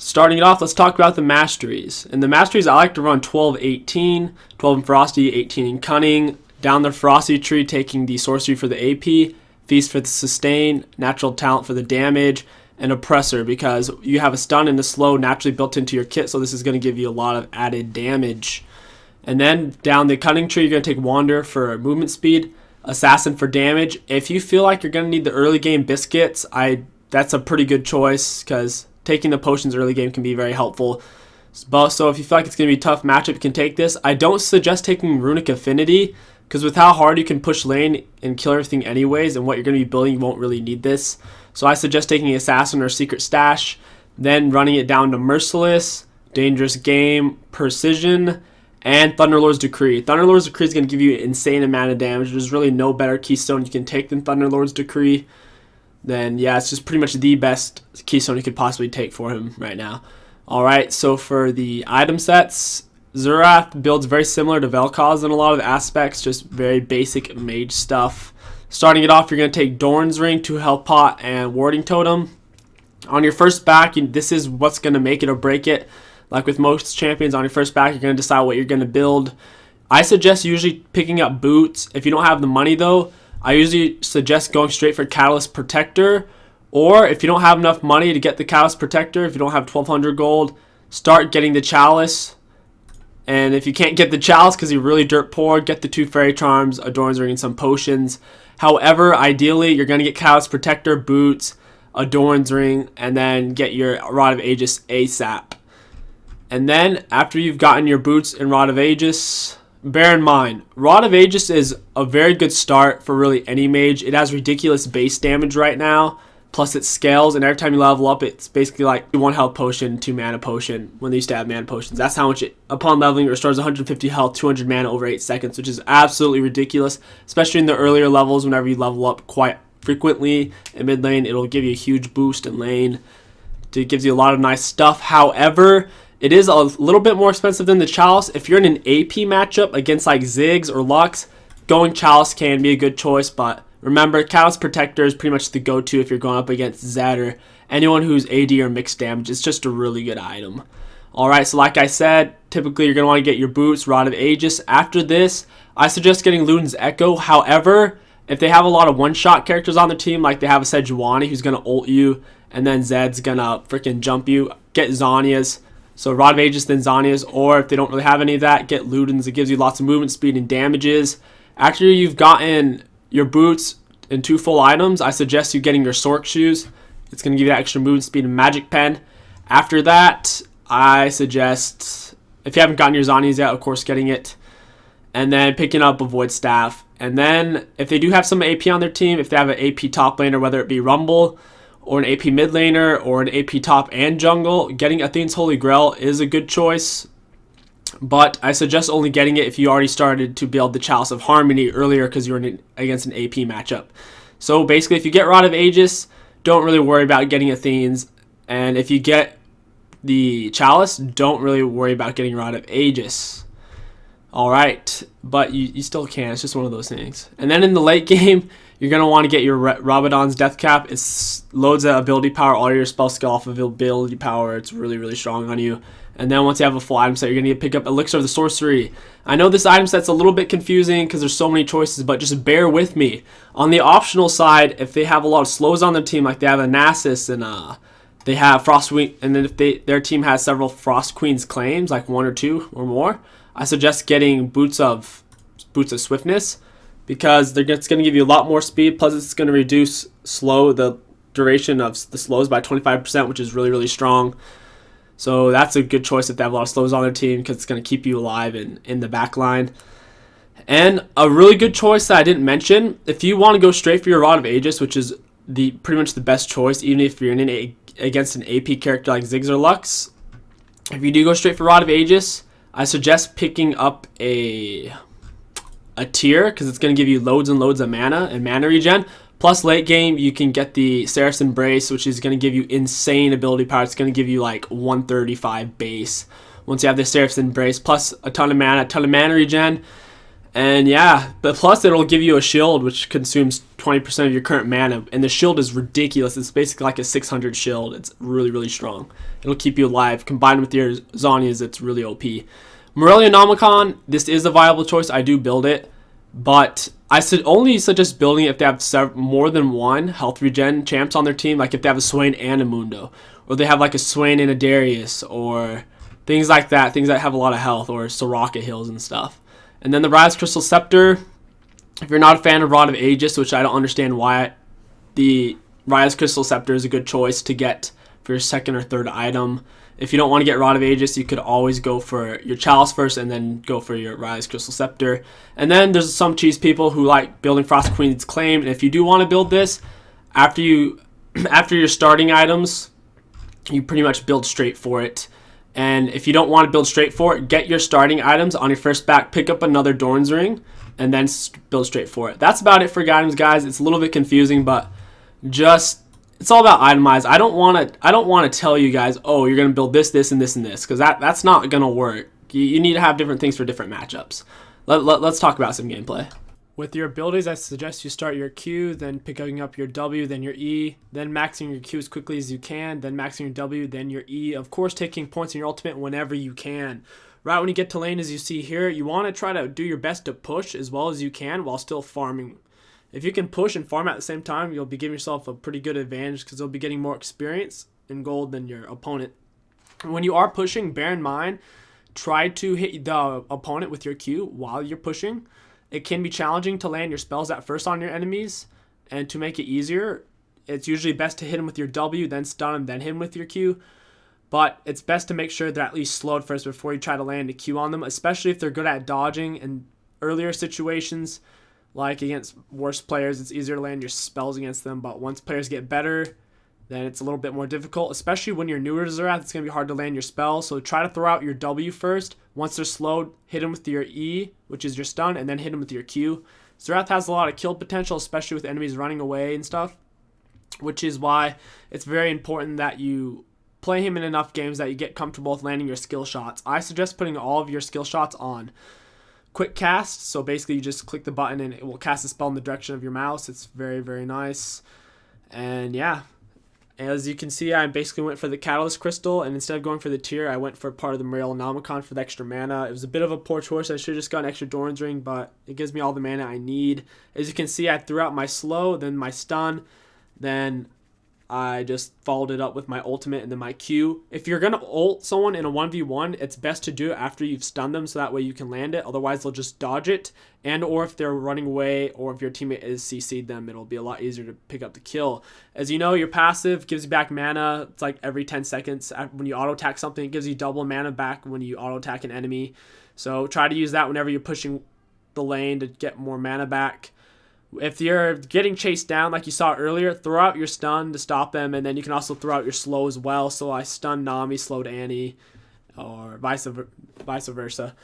Starting it off, let's talk about the Masteries. In the Masteries, I like to run 12-18, 12 in Frosty, 18 in Cunning, down the Frosty tree, taking the Sorcery for the AP, Feast for the Sustain, Natural Talent for the damage, and Oppressor because you have a stun and a slow naturally built into your kit, so this is going to give you a lot of added damage. And then down the Cunning tree, you're going to take Wander for movement speed, Assassin for damage. If you feel like you're going to need the early game biscuits, that's a pretty good choice because taking the potions early game can be very helpful. So if you feel like it's going to be a tough matchup, you can take this. I don't suggest taking Runic Affinity because with how hard you can push lane and kill everything anyways and what you're going to be building, you won't really need this. So I suggest taking Assassin or Secret Stash, then running it down to Merciless, Dangerous Game, Precision, and Thunderlord's Decree. Thunderlord's Decree is going to give you an insane amount of damage. There's really no better keystone you can take than Thunderlord's Decree. Then yeah, it's just pretty much the best keystone you could possibly take for him right now. Alright, so for the item sets, Xerath builds very similar to Vel'Koz in a lot of aspects, just very basic mage stuff. Starting it off, you're going to take Doran's Ring, 2 Health Pot, and Warding Totem. On your first back, this is what's going to make it or break it. Like with most champions, on your first back, you're going to decide what you're going to build. I suggest usually picking up boots. If you don't have the money though, I usually suggest going straight for Catalyst Protector, or if you don't have enough money to get the Catalyst Protector, if you don't have 1200 gold, start getting the Chalice. And if you can't get the Chalice because you're really dirt poor, get the 2 Fairy Charms, a Doran's Ring, and some potions. However, ideally, you're going to get Catalyst Protector, boots, a Doran's Ring, and then get your Rod of Aegis ASAP. And then, after you've gotten your boots and Rod of Aegis, bear in mind, Rod of Aegis is a very good start for really any mage. It has ridiculous base damage right now, plus it scales, and every time you level up, it's basically like 1 health potion, 2 mana potion, when they used to have mana potions. That's how much upon leveling, it restores 150 health, 200 mana over 8 seconds, which is absolutely ridiculous, especially in the earlier levels whenever you level up quite frequently. In mid lane, it'll give you a huge boost in lane. It gives you a lot of nice stuff. However, it is a little bit more expensive than the Chalice. If you're in an AP matchup against like Ziggs or Lux, going Chalice can be a good choice, but remember, Catalyst Protector is pretty much the go-to if you're going up against Zed or anyone who's AD or mixed damage. It's just a really good item. Alright, so like I said, typically you're going to want to get your boots, Rod of Aegis. After this, I suggest getting Luden's Echo. However, if they have a lot of one-shot characters on their team, like they have a Sejuani who's going to ult you, and then Zed's going to freaking jump you, get Zhonya's. So Rod of Aegis, then Zhonya's, or if they don't really have any of that, get Luden's. It gives you lots of movement speed and damages. After you've gotten your boots and 2 full items, I suggest you getting your Sork shoes. It's going to give you that extra movement speed and magic pen. After that, I suggest, if you haven't gotten your Zhonya's yet, of course getting it. And then picking up a Void Staff. And then if they do have some AP on their team, if they have an AP top laner, whether it be Rumble, or an AP mid laner, or an AP top and jungle, getting Athene's Holy Grail is a good choice. But I suggest only getting it if you already started to build the Chalice of Harmony earlier because you're against an AP matchup. So basically, if you get Rod of Aegis, don't really worry about getting Athene's. And if you get the Chalice, don't really worry about getting Rod of Aegis. Alright, but you still can. It's just one of those things. And then in the late game, you're going to want to get your Rabadon's Death Cap. It loads that ability power, all your spell skill off of ability power. It's really, really strong on you. And then once you have a full item set, you're going to need to pick up Elixir of the Sorcery. I know this item set's a little bit confusing because there's so many choices, but just bear with me. On the optional side, if they have a lot of slows on their team, like they have a Nasus and they have Frostwing, and then if their team has several Frost Queen's claims, like 1 or 2 or more, I suggest getting Boots of Swiftness because it's going to give you a lot more speed, plus it's going to reduce the duration of the slows by 25%, which is really, really strong. So that's a good choice if they have a lot of slows on their team because it's going to keep you alive in the back line. And a really good choice that I didn't mention, if you want to go straight for your Rod of Aegis, which is pretty much the best choice, even if you're against an AP character like Ziggs or Lux, if you do go straight for Rod of Aegis, I suggest picking up a tier because it's going to give you loads and loads of mana and mana regen. Plus, late game, you can get the Seraph's Embrace, which is going to give you insane ability power. It's going to give you like 135 base once you have the Seraph's Embrace, plus a ton of mana regen. And yeah, but plus it'll give you a shield which consumes 20% of your current mana, and the shield is ridiculous. It's basically like a 600 shield. It's really, really strong. It'll keep you alive. Combined with your Zhonya's, it's really OP. Morelia Nomicon, this is a viable choice. I do build it, but I only suggest building it if they have more than one health regen champs on their team, like if they have a Swain and a Mundo, or they have like a Swain and a Darius, or things like that, things that have a lot of health, or Soraka heals and stuff. And then the Rise Crystal Scepter, if you're not a fan of Rod of Aegis, which I don't understand why, the Rise Crystal Scepter is a good choice to get for your second or third item. If you don't want to get Rod of Aegis, you could always go for your Chalice first and then go for your Rise Crystal Scepter. And then there's some cheese people who like building Frost Queen's Claim. And if you do want to build this, after your starting items, you pretty much build straight for it. And if you don't want to build straight for it, get your starting items on your first back, pick up another Dorn's Ring, and then build straight for it. That's about it for items, guys. It's a little bit confusing, but it's all about itemized. I don't want to tell you guys, oh, you're gonna build this, this, and this, and this, because that's not gonna work. You need to have different things for different matchups. Let's talk about some gameplay. With your abilities, I suggest you start your Q, then picking up your W, then your E, then maxing your Q as quickly as you can, then maxing your W, then your E. Of course, taking points in your ultimate whenever you can. Right when you get to lane, as you see here, you want to try to do your best to push as well as you can while still farming. If you can push and farm at the same time, you'll be giving yourself a pretty good advantage because you'll be getting more experience in gold than your opponent. When you are pushing, bear in mind, try to hit the opponent with your Q while you're pushing. It can be challenging to land your spells at first on your enemies, and to make it easier, it's usually best to hit them with your W, then stun them, then hit them with your Q. But it's best to make sure they're at least slowed first before you try to land a Q on them, especially if they're good at dodging. In earlier situations, like against worse players, it's easier to land your spells against them, but once players get better, then it's a little bit more difficult, especially when you're newer to Xerath. It's going to be hard to land your spells, so try to throw out your W first. Once they're slowed, hit them with your E, which is your stun, and then hit them with your Q. Xerath has a lot of kill potential, especially with enemies running away and stuff, which is why it's very important that you play him in enough games that you get comfortable with landing your skill shots. I suggest putting all of your skill shots on quick cast, so basically you just click the button and it will cast a spell in the direction of your mouse. It's very, very nice. And yeah, as you can see, I basically went for the Catalyst Crystal, and instead of going for the tier, I went for part of the Morelia Nomicon for the extra mana. It was a bit of a poor choice. I should have just got an extra Dorn's Ring, but it gives me all the mana I need. As you can see, I threw out my slow, then my stun, then I just followed it up with my ultimate and then my Q. If you're going to ult someone in a 1v1, it's best to do it after you've stunned them so that way you can land it. Otherwise, they'll just dodge it. And or if they're running away or if your teammate is CC'd them, it'll be a lot easier to pick up the kill. As you know, your passive gives you back mana. It's like every 10 seconds. When you auto-attack something, it gives you double mana back when you auto-attack an enemy. So try to use that whenever you're pushing the lane to get more mana back. If you're getting chased down like you saw earlier, throw out your stun to stop them, and then you can also throw out your slow as well. So I stunned Nami, slowed Annie, or vice versa.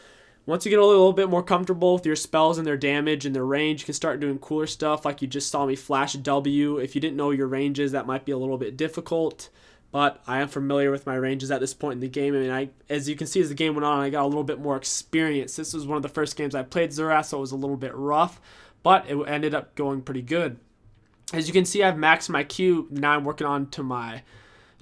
Once you get a little bit more comfortable with your spells and their damage and their range, you can start doing cooler stuff like you just saw me flash W. If you didn't know your ranges, that might be a little bit difficult, but I am familiar with my ranges at this point in the game. I mean, as you can see, as the game went on, I got a little bit more experience. This was one of the first games I played Xerath, so it was a little bit rough, but it ended up going pretty good. As you can see, I've maxed my Q. Now I'm working on to my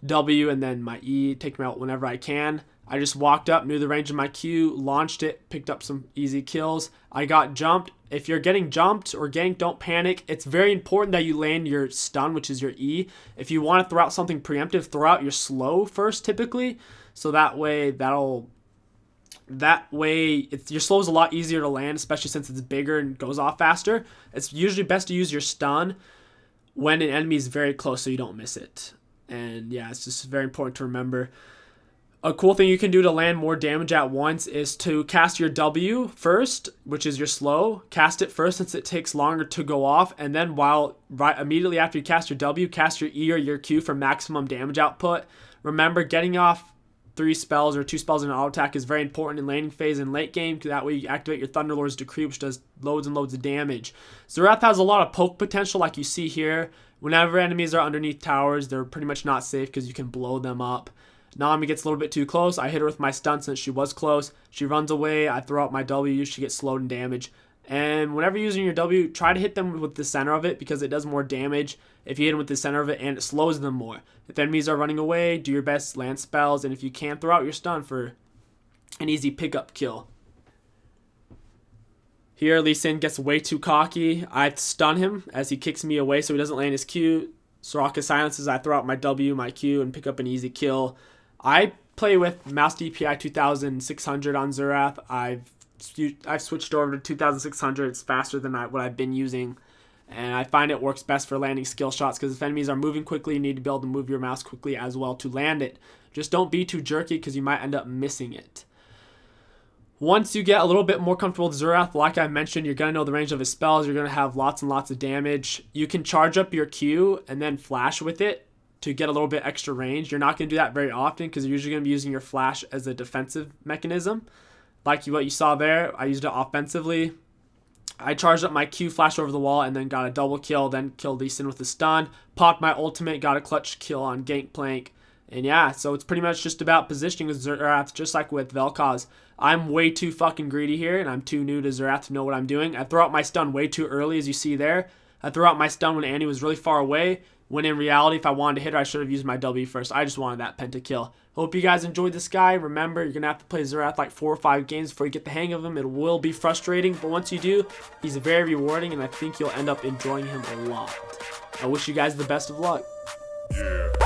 W and then my E, take them out whenever I can. I just walked up, knew the range of my Q, launched it, picked up some easy kills. I got jumped. If you're getting jumped or ganked, don't panic. It's very important that you land your stun, which is your E. If you want to throw out something preemptive, throw out your slow first typically. So that way, your slow is a lot easier to land, especially since it's bigger and goes off faster. It's usually best to use your stun when an enemy is very close so you don't miss it. And yeah, it's just very important to remember. A cool thing you can do to land more damage at once is to cast your W first, which is your slow. Cast it first since it takes longer to go off, and then immediately after you cast your W, cast your E or your Q for maximum damage output. Remember, getting off 3 spells or 2 spells in an auto attack is very important in laning phase and late game, because that way you activate your Thunderlord's Decree, which does loads and loads of damage. Xerath has a lot of poke potential like you see here. Whenever enemies are underneath towers, they're pretty much not safe because you can blow them up. Nami gets a little bit too close. I hit her with my stun since she was close. She runs away. I throw out my W. She gets slowed and damaged. And whenever you're using your W, try to hit them with the center of it because it does more damage if you hit them with the center of it, and it slows them more. If enemies are running away, do your best land spells, and if you can, throw out your stun for an easy pickup kill. Here, Lee Sin gets way too cocky. I stun him as he kicks me away so he doesn't land his Q. Soraka silences, I throw out my W, my Q, and pick up an easy kill. I play with mouse DPI 2600 on Xerath. I've switched over to 2600. It's faster than what I've been using. And I find it works best for landing skill shots because if enemies are moving quickly, you need to be able to move your mouse quickly as well to land it. Just don't be too jerky because you might end up missing it. Once you get a little bit more comfortable with Xerath, like I mentioned, you're going to know the range of his spells. You're going to have lots and lots of damage. You can charge up your Q and then flash with it to get a little bit extra range. You're not going to do that very often because you're usually going to be using your flash as a defensive mechanism. Like what you saw there, I used it offensively. I charged up my Q, flashed over the wall, and then got a double kill, then killed Lee Sin with a stun. Popped my ultimate, got a clutch kill on Gangplank. And yeah, so it's pretty much just about positioning with Xerath, just like with Vel'Koz. I'm way too fucking greedy here, and I'm too new to Xerath to know what I'm doing. I throw out my stun way too early, as you see there. I threw out my stun when Annie was really far away, when in reality, if I wanted to hit her, I should have used my W first. I just wanted that pentakill. Hope you guys enjoyed this guy. Remember, you're going to have to play Xerath like 4 or 5 games before you get the hang of him. It will be frustrating, but once you do, he's very rewarding, and I think you'll end up enjoying him a lot. I wish you guys the best of luck. Yeah.